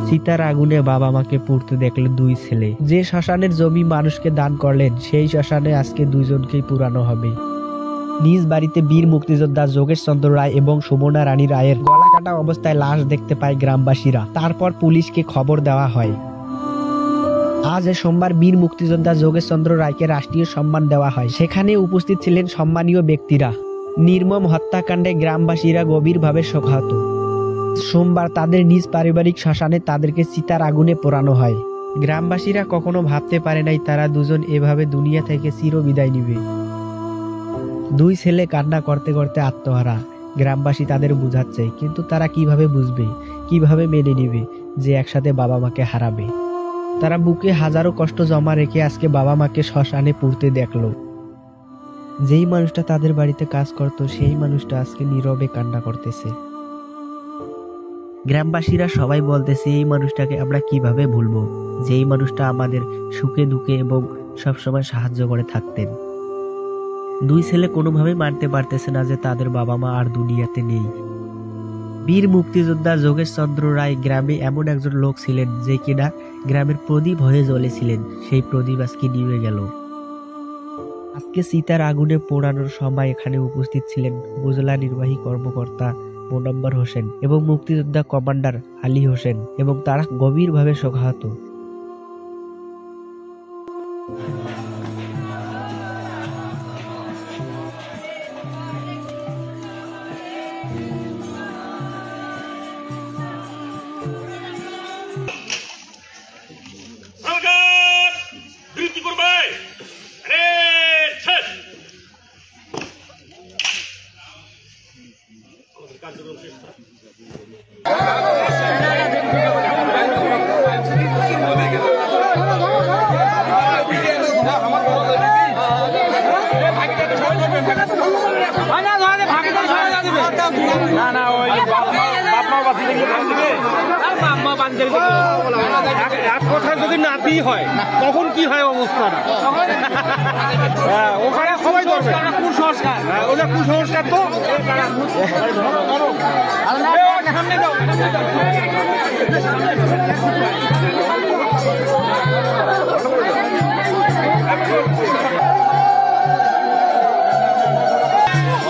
চিতার আগুনে বাবা মাকে পুড়তে দেখলো দুই ছেলে। যে শ্মশানের জমি মানুষকে দান করলেন সেই শ্মশানে আজকে দুইজনকেই পুরানো হবে। নিজ বাড়িতে বীর মুক্তিযোদ্ধা যোগেশ চন্দ্র রায় এবং সুমনা রানী রায়ের গলা কাটা অবস্থায় লাশ দেখতে পায় গ্রামবাসীরা। তারপর পুলিশকে খবর দেওয়া হয়। আজ সোমবার বীর মুক্তিযোদ্ধা যোগেশ চন্দ্র রায়কে রাষ্ট্রীয় সম্মান দেওয়া হয়। সেখানে উপস্থিত ছিলেন সম্মানীয় ব্যক্তিরা। নির্মম হত্যাকাণ্ডে গ্রামবাসীরা গভীরভাবে শোকাহত। সোমবার তাদের নিজ পারিবারিক শ্মশানে তাদেরকে চিতার আগুনে পোড়ানো হয়। গ্রামবাসীরা কখনো ভাবতে পারে নাই তারা দুজন এভাবে দুনিয়া থেকে চিরবিদায় নিবে। দুই ছেলে কান্না করতে করতে আত্মহারা। গ্রামবাসী তাদের বুঝাচ্ছে, কিন্তু তারা কিভাবে বুঝবে, কিভাবে মেনে নিবে যে একসাথে বাবা মাকে হারাবে। তারা বুকে হাজারো কষ্ট জমা রেখে আজকে বাবা মাকে শ্মশানে পুড়তে দেখলো। যেই মানুষটা তাদের বাড়িতে কাজ করত সেই মানুষটা আজকে নীরবে কান্না করতেছে। গ্রামবাসীরা সবাই বলতেছে এই মানুষটাকে আমরা কিভাবে ভুলবো, যেই মানুষটা আমাদের সুখে দুঃখে এবং সবসময় সাহায্য করে থাকতেন। দুই ছেলে কোনোভাবেই মানতে পারতেছে না যে তাদের বাবা মা আর দুনিয়াতে নেই। বীর মুক্তিযোদ্ধা যোগেশ চন্দ্র রায় গ্রামে এমন একজন লোক ছিলেন যে কিনা গ্রামের প্রদীপ হয়ে জ্বলেছিলেন। সেই প্রদীপ আজকে নিভে গেল। আজকে চিতার আগুনে পোড়ানোর সময় এখানে উপস্থিত ছিলেন উপজেলা নির্বাহী কর্মকর্তা মোনাম্বর হোসেন এবং মুক্তিযোদ্ধা কমান্ডার আলী হোসেন, এবং তারা গভীরভাবে শোকাহত। যদি নাতি হয় তখন কি হয় অবস্থাটা? ওখানে সবাই করবে কুসংস্কার, ওটা কুসংস্কার। তো সামনে দাও।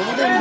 আমাদের